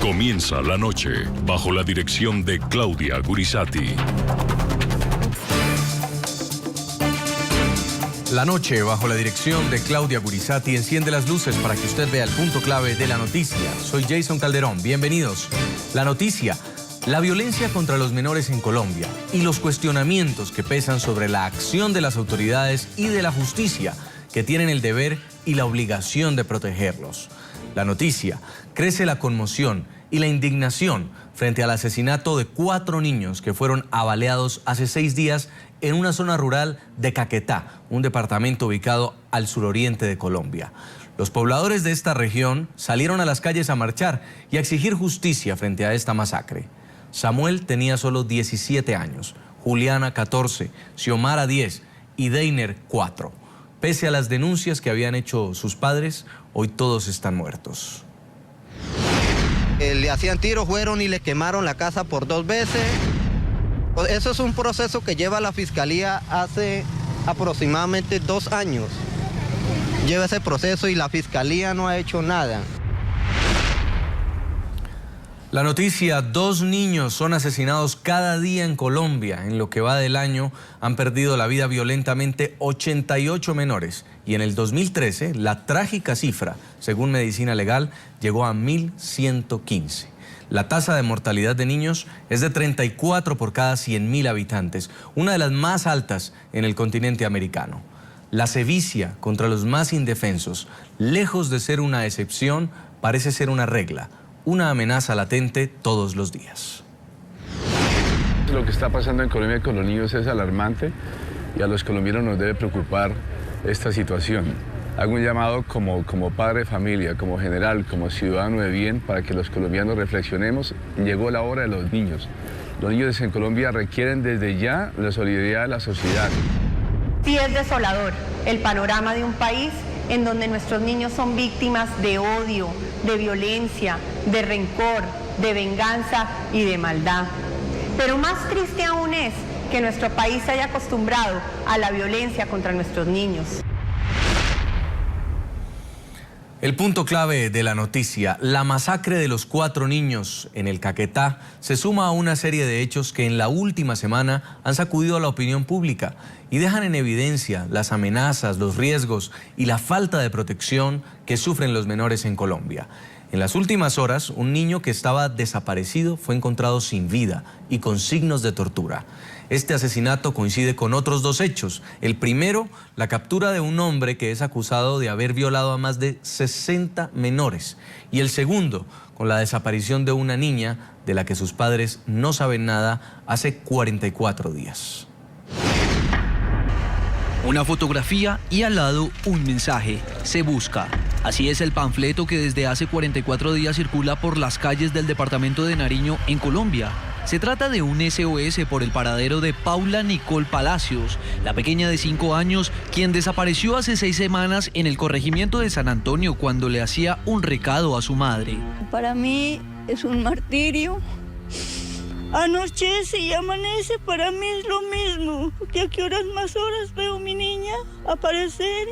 Comienza la noche bajo la dirección de Claudia Gurisati. La noche, bajo la dirección de Claudia Gurisati, enciende las luces para que usted vea el punto clave de la noticia. Soy Jason Calderón, bienvenidos. La noticia, la violencia contra los menores en Colombia y los cuestionamientos que pesan sobre la acción de las autoridades y de la justicia, que tienen el deber y la obligación de protegerlos. La noticia, crece la conmoción y la indignación frente al asesinato de 4 niños que fueron abaleados hace 6 días en una zona rural de Caquetá, un departamento ubicado al suroriente de Colombia. Los pobladores de esta región salieron a las calles a marchar y a exigir justicia frente a esta masacre. Samuel tenía solo 17 años, Juliana 14, Xiomara 10 y Deiner 4. Pese a las denuncias que habían hecho sus padres, hoy todos están muertos. Le hacían tiros, fueron y le quemaron la casa por 2 veces. Eso es un proceso que lleva la Fiscalía hace aproximadamente 2 años. Lleva ese proceso y la Fiscalía no ha hecho nada. La noticia, 2 niños son asesinados cada día en Colombia. En lo que va del año han perdido la vida violentamente 88 menores. Y en el 2013, la trágica cifra, según Medicina Legal, llegó a 1.115. La tasa de mortalidad de niños es de 34 por cada 100.000 habitantes, una de las más altas en el continente americano. La sevicia contra los más indefensos, lejos de ser una excepción, parece ser una regla, una amenaza latente todos los días. Lo que está pasando en Colombia con los niños es alarmante y a los colombianos nos debe preocupar esta situación. Hago un llamado como padre de familia, como general, como ciudadano de bien, para que los colombianos reflexionemos. Llegó la hora de los niños. Los niños en Colombia requieren desde ya la solidaridad de la sociedad. Sí, es desolador el panorama de un país en donde nuestros niños son víctimas de odio, de violencia, de rencor, de venganza y de maldad. Pero más triste aún es que nuestro país se haya acostumbrado a la violencia contra nuestros niños. El punto clave de la noticia, la masacre de los 4 niños en el Caquetá, se suma a una serie de hechos que en la última semana han sacudido a la opinión pública y dejan en evidencia las amenazas, los riesgos y la falta de protección que sufren los menores en Colombia. En las últimas horas, un niño que estaba desaparecido fue encontrado sin vida y con signos de tortura. Este asesinato coincide con otros 2 hechos. El primero, la captura de un hombre que es acusado de haber violado a más de 60 menores. Y el segundo, con la desaparición de una niña de la que sus padres no saben nada hace 44 días. Una fotografía y al lado un mensaje. Se busca. Así es el panfleto que desde hace 44 días circula por las calles del departamento de Nariño en Colombia. Se trata de un SOS por el paradero de Paula Nicole Palacios, la pequeña de 5 años, quien desapareció hace 6 semanas en el corregimiento de San Antonio cuando le hacía un recado a su madre. Para mí es un martirio. Anochece y amanece, para mí es lo mismo. Que a qué horas más horas veo a mi niña aparecer,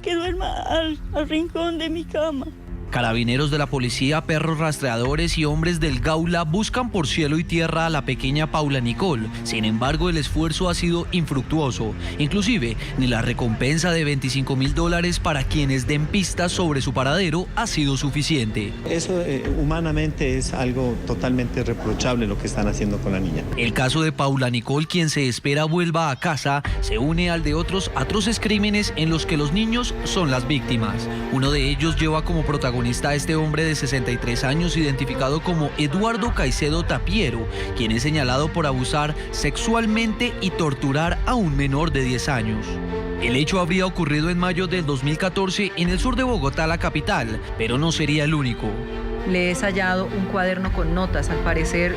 que duerma al rincón de mi cama. Carabineros de la policía, perros rastreadores y hombres del Gaula buscan por cielo y tierra a la pequeña Paula Nicole. Sin embargo, el esfuerzo ha sido infructuoso. Inclusive, ni la recompensa de $25.000 para quienes den pistas sobre su paradero ha sido suficiente. Eso humanamente es algo totalmente reprochable lo que están haciendo con la niña. El caso de Paula Nicole, quien se espera vuelva a casa, se une al de otros atroces crímenes en los que los niños son las víctimas. Uno de ellos lleva como protagonista a este hombre de 63 años identificado como Eduardo Caicedo Tapiero, quien es señalado por abusar sexualmente y torturar a un menor de 10 años. El hecho habría ocurrido en mayo del 2014 en el sur de Bogotá, la capital, pero no sería el único. Le es hallado un cuaderno con notas, al parecer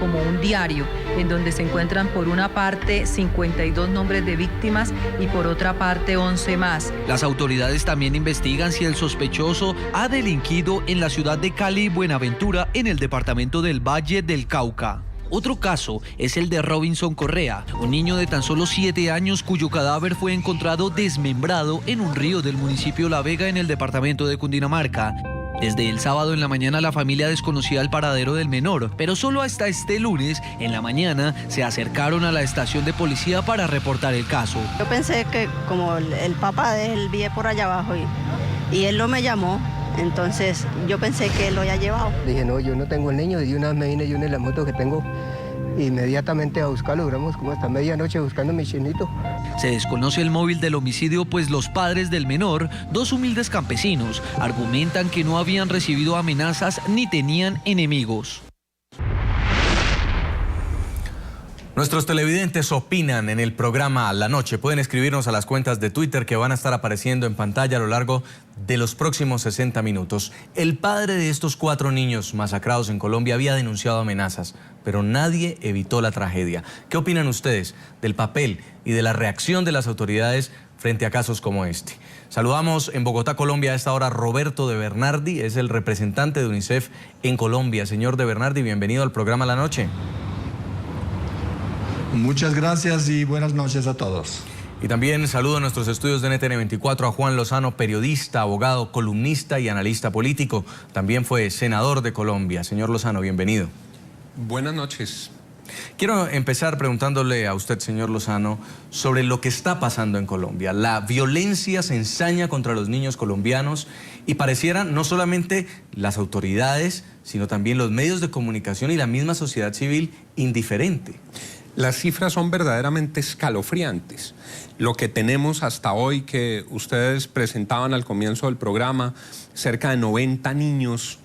como un diario, en donde se encuentran por una parte 52 nombres de víctimas y por otra parte 11 más. Las autoridades también investigan si el sospechoso ha delinquido en la ciudad de Cali y Buenaventura, en el departamento del Valle del Cauca. Otro caso es el de Robinson Correa, un niño de tan solo 7 años cuyo cadáver fue encontrado desmembrado en un río del municipio La Vega en el departamento de Cundinamarca. Desde el sábado en la mañana la familia desconocía el paradero del menor, pero solo hasta este lunes en la mañana se acercaron a la estación de policía para reportar el caso. Yo pensé que como el papá de él vive por allá abajo y él no me llamó, entonces yo pensé que él lo había llevado. Dije, no, yo no tengo el niño, y de una vez me vine yo en la moto que tengo inmediatamente a buscarlo. Duramos como hasta medianoche buscando a mi chinito. Se desconoce el móvil del homicidio, pues los padres del menor, dos humildes campesinos, argumentan que no habían recibido amenazas ni tenían enemigos. Nuestros televidentes opinan en el programa La Noche. Pueden escribirnos a las cuentas de Twitter que van a estar apareciendo en pantalla a lo largo de los próximos 60 minutos. El padre de estos 4 niños masacrados en Colombia había denunciado amenazas, pero nadie evitó la tragedia. ¿Qué opinan ustedes del papel y de la reacción de las autoridades frente a casos como este? Saludamos en Bogotá, Colombia, a esta hora Roberto de Bernardi, es el representante de UNICEF en Colombia. Señor de Bernardi, bienvenido al programa La Noche. Muchas gracias y buenas noches a todos. Y también saludo a nuestros estudios de NTN 24 a Juan Lozano, periodista, abogado, columnista y analista político. También fue senador de Colombia. Señor Lozano, bienvenido. Buenas noches. Quiero empezar preguntándole a usted, señor Lozano, sobre lo que está pasando en Colombia. La violencia se ensaña contra los niños colombianos y parecieran no solamente las autoridades, sino también los medios de comunicación y la misma sociedad civil indiferente. Las cifras son verdaderamente escalofriantes. Lo que tenemos hasta hoy, que ustedes presentaban al comienzo del programa, cerca de 90 niños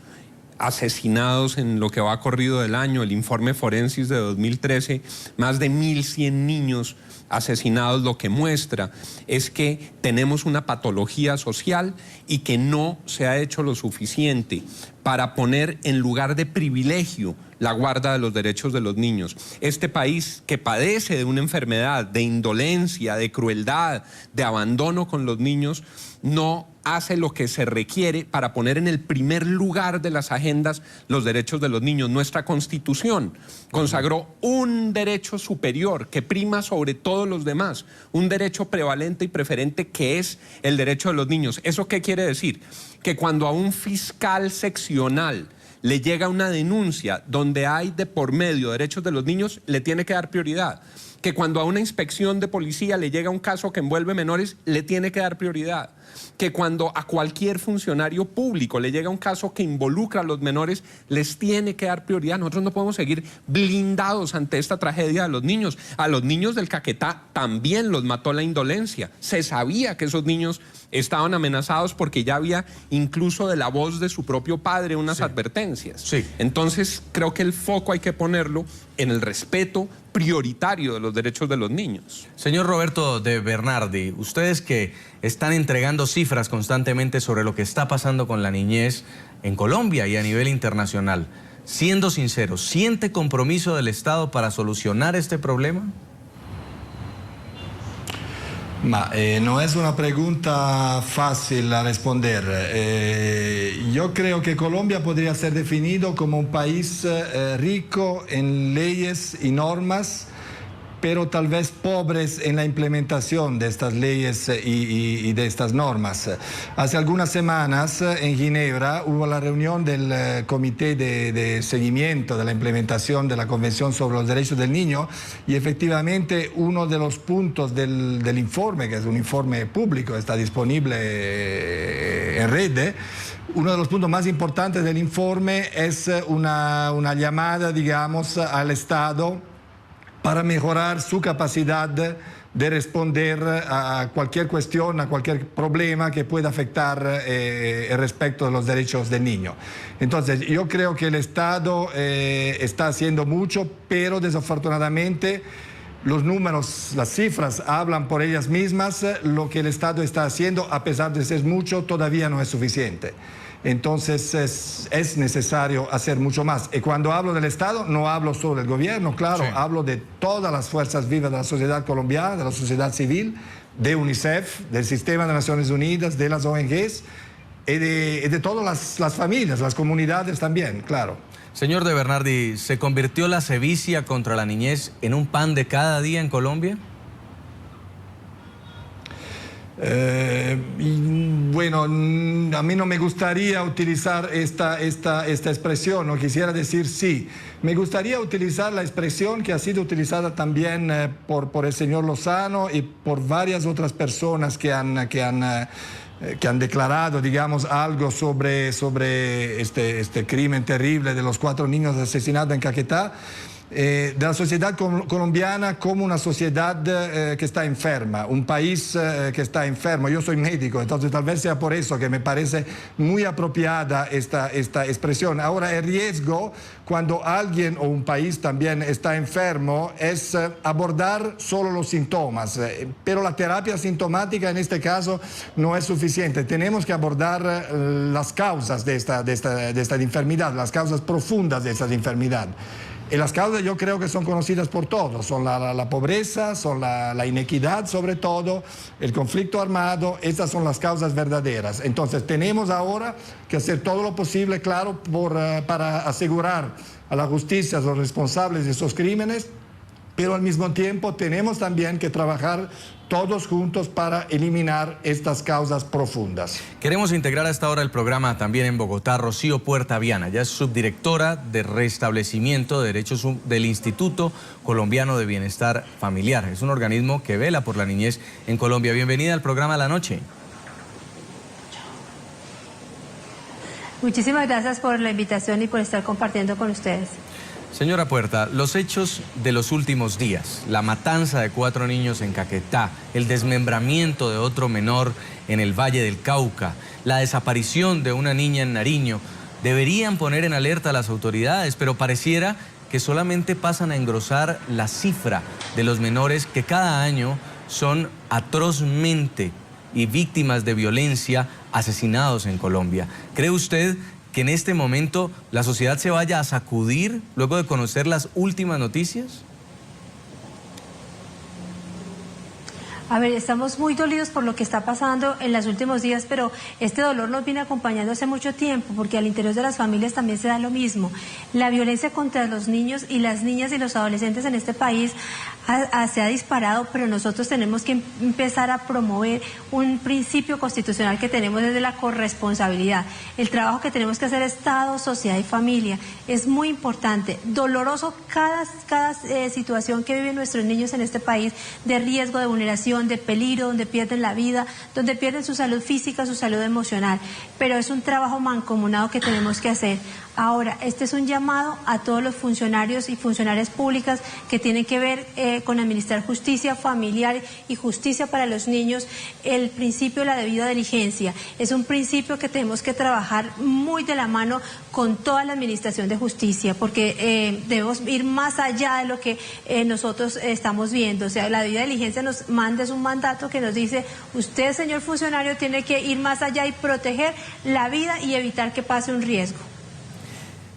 asesinados en lo que va corrido del año, el informe Forensis de 2013, más de 1.100 niños asesinados, lo que muestra es que tenemos una patología social y que no se ha hecho lo suficiente para poner en lugar de privilegio la guarda de los derechos de los niños. Este país que padece de una enfermedad, de indolencia, de crueldad, de abandono con los niños, no hace lo que se requiere para poner en el primer lugar de las agendas los derechos de los niños. Nuestra Constitución consagró un derecho superior que prima sobre todos los demás, un derecho prevalente y preferente que es el derecho de los niños. ¿Eso qué quiere decir? Que cuando a un fiscal seccional le llega una denuncia donde hay de por medio derechos de los niños, le tiene que dar prioridad. Que cuando a una inspección de policía le llega un caso que envuelve menores, le tiene que dar prioridad. Que cuando a cualquier funcionario público le llega un caso que involucra a los menores, les tiene que dar prioridad. Nosotros no podemos seguir blindados ante esta tragedia de los niños. A los niños del Caquetá también los mató la indolencia. Se sabía que esos niños estaban amenazados porque ya había incluso de la voz de su propio padre unas advertencias. Sí. Entonces creo que el foco hay que ponerlo en el respeto prioritario de los derechos de los niños. Señor Roberto de Bernardi, ustedes que están entregando cifras constantemente sobre lo que está pasando con la niñez en Colombia y a nivel internacional, siendo sinceros, ¿siente compromiso del Estado para solucionar este problema? No es una pregunta fácil a responder. Yo creo que Colombia podría ser definido como un país rico en leyes y normas, pero tal vez pobres en la implementación de estas leyes y de estas normas. Hace algunas semanas en Ginebra hubo la reunión del Comité de Seguimiento de la implementación de la Convención sobre los Derechos del Niño y efectivamente uno de los puntos del informe, que es un informe público, está disponible en red, uno de los puntos más importantes del informe es una llamada, digamos, al Estado para mejorar su capacidad de responder a cualquier cuestión, a cualquier problema que pueda afectar el respeto de los derechos del niño. Entonces, yo creo que el Estado está haciendo mucho, pero desafortunadamente los números, las cifras hablan por ellas mismas. Lo que el Estado está haciendo, a pesar de ser mucho, todavía no es suficiente. Entonces es necesario hacer mucho más. Y cuando hablo del Estado, no hablo solo del gobierno, claro, sí. Hablo de todas las fuerzas vivas de la sociedad colombiana, de la sociedad civil, de UNICEF, del Sistema de Naciones Unidas, de las ONGs y de todas las familias, las comunidades también, claro. Señor de Bernardi, ¿se convirtió la sevicia contra la niñez en un pan de cada día en Colombia? Bueno, a mí no me gustaría utilizar esta expresión, no quisiera decir sí. Me gustaría utilizar la expresión que ha sido utilizada también por el señor Lozano y por varias otras personas que han declarado, digamos, algo sobre este crimen terrible de los 4 niños asesinados en Caquetá. De la sociedad colombiana como una sociedad que está enferma, un país que está enfermo. Yo soy médico, entonces tal vez sea por eso que me parece muy apropiada esta expresión. Ahora, el riesgo cuando alguien o un país también está enfermo es abordar solo los síntomas, pero la terapia sintomática en este caso no es suficiente. Tenemos que abordar las causas de esta enfermedad, las causas profundas de esta enfermedad. Y las causas yo creo que son conocidas por todos, son la pobreza, son la inequidad sobre todo, el conflicto armado, estas son las causas verdaderas. Entonces tenemos ahora que hacer todo lo posible, claro, para asegurar a la justicia a los responsables de esos crímenes, pero al mismo tiempo tenemos también que trabajar todos juntos para eliminar estas causas profundas. Queremos integrar a esta hora el programa también en Bogotá, Rocío Puerta Viana. Ella es subdirectora de Restablecimiento de Derechos del Instituto Colombiano de Bienestar Familiar. Es un organismo que vela por la niñez en Colombia. Bienvenida al programa La Noche. Muchísimas gracias por la invitación y por estar compartiendo con ustedes. Señora Puerta, los hechos de los últimos días, la matanza de 4 niños en Caquetá, el desmembramiento de otro menor en el Valle del Cauca, la desaparición de una niña en Nariño, deberían poner en alerta a las autoridades, pero pareciera que solamente pasan a engrosar la cifra de los menores que cada año son atrozmente y víctimas de violencia asesinados en Colombia. ¿Cree usted que en este momento la sociedad se vaya a sacudir luego de conocer las últimas noticias? A ver, estamos muy dolidos por lo que está pasando en los últimos días, pero este dolor nos viene acompañando hace mucho tiempo, porque al interior de las familias también se da lo mismo. La violencia contra los niños y las niñas y los adolescentes en este país se ha disparado, pero nosotros tenemos que empezar a promover un principio constitucional que tenemos desde la corresponsabilidad. El trabajo que tenemos que hacer Estado, sociedad y familia es muy importante. Doloroso cada situación que viven nuestros niños en este país, de riesgo, de vulneración, de peligro, donde pierden la vida, donde pierden su salud física, su salud emocional, pero es un trabajo mancomunado que tenemos que hacer. Ahora, este es un llamado a todos los funcionarios y funcionarias públicas que tienen que ver con administrar justicia familiar y justicia para los niños. El principio de la debida diligencia es un principio que tenemos que trabajar muy de la mano con toda la administración de justicia, porque debemos ir más allá de lo que nosotros estamos viendo. O sea, la debida diligencia nos manda, es un mandato que nos dice: usted, señor funcionario, tiene que ir más allá y proteger la vida y evitar que pase un riesgo.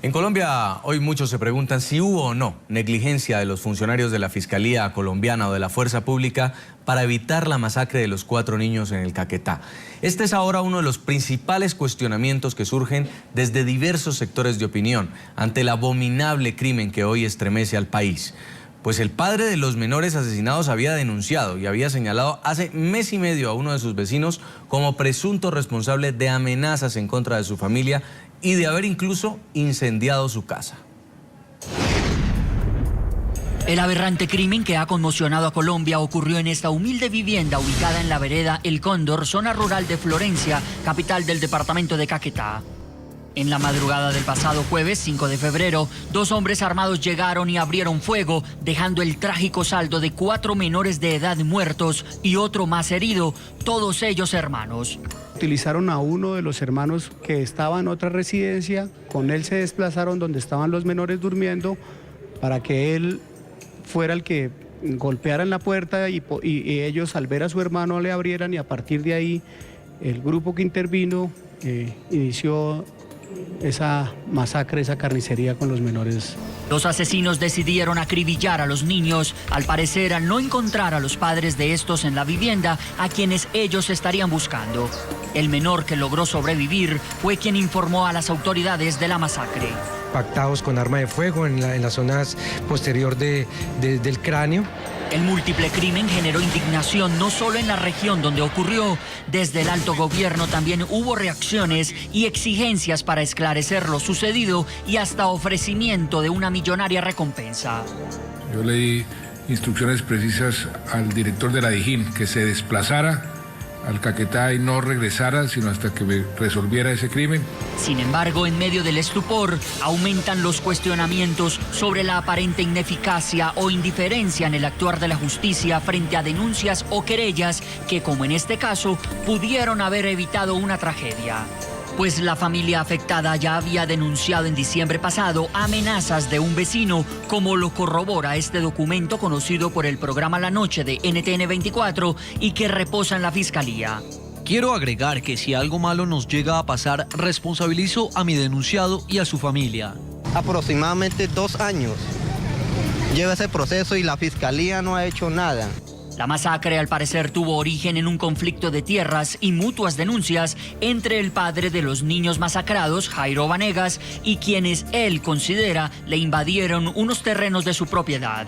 En Colombia hoy muchos se preguntan si hubo o no negligencia de los funcionarios de la Fiscalía colombiana o de la Fuerza Pública para evitar la masacre de los 4 niños en el Caquetá. Este es ahora uno de los principales cuestionamientos que surgen desde diversos sectores de opinión ante el abominable crimen que hoy estremece al país. Pues el padre de los menores asesinados había denunciado y había señalado hace mes y medio a uno de sus vecinos como presunto responsable de amenazas en contra de su familia y de haber incluso incendiado su casa. El aberrante crimen que ha conmocionado a Colombia ocurrió en esta humilde vivienda ubicada en la vereda El Cóndor, zona rural de Florencia, capital del departamento de Caquetá. En la madrugada del pasado jueves 5 de febrero, 2 hombres armados llegaron y abrieron fuego, dejando el trágico saldo de 4 menores de edad muertos y otro más herido, todos ellos hermanos. Utilizaron a uno de los hermanos que estaba en otra residencia, con él se desplazaron donde estaban los menores durmiendo para que él fuera el que golpeara en la puerta y ellos al ver a su hermano le abrieran, y a partir de ahí el grupo que intervino inició esa masacre, esa carnicería con los menores. Los asesinos decidieron acribillar a los niños, al parecer al no encontrar a los padres de estos en la vivienda, a quienes ellos estarían buscando. El menor que logró sobrevivir fue quien informó a las autoridades de la masacre. impactados con arma de fuego en las zonas posterior del cráneo. El múltiple crimen generó indignación no solo en la región donde ocurrió. Desde el alto gobierno también hubo reacciones y exigencias para esclarecer lo sucedido y hasta ofrecimiento de una millonaria recompensa. Yo le di instrucciones precisas al director de la Dijín que se desplazara al Caquetá y no regresara sino hasta que me resolviera ese crimen. Sin embargo, en medio del estupor, aumentan los cuestionamientos sobre la aparente ineficacia o indiferencia en el actuar de la justicia frente a denuncias o querellas que, como en este caso, pudieron haber evitado una tragedia. Pues la familia afectada ya había denunciado en diciembre pasado amenazas de un vecino, como lo corrobora este documento conocido por el programa La Noche de NTN 24 y que reposa en la Fiscalía. Quiero agregar que si algo malo nos llega a pasar, responsabilizo a mi denunciado y a su familia. Aproximadamente 2 años lleva ese proceso y la Fiscalía no ha hecho nada. La masacre, al parecer, tuvo origen en un conflicto de tierras y mutuas denuncias entre el padre de los niños masacrados, Jairo Vanegas, y quienes él considera le invadieron unos terrenos de su propiedad.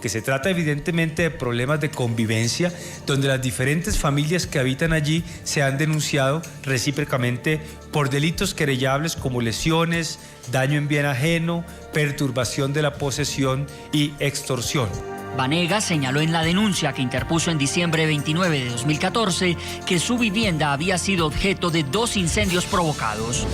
Que se trata evidentemente de problemas de convivencia, donde las diferentes familias que habitan allí se han denunciado recíprocamente por delitos querellables como lesiones, daño en bien ajeno, perturbación de la posesión y extorsión. Vanegas señaló en la denuncia que interpuso en diciembre 29 de 2014 que su vivienda había sido objeto de 2 incendios provocados.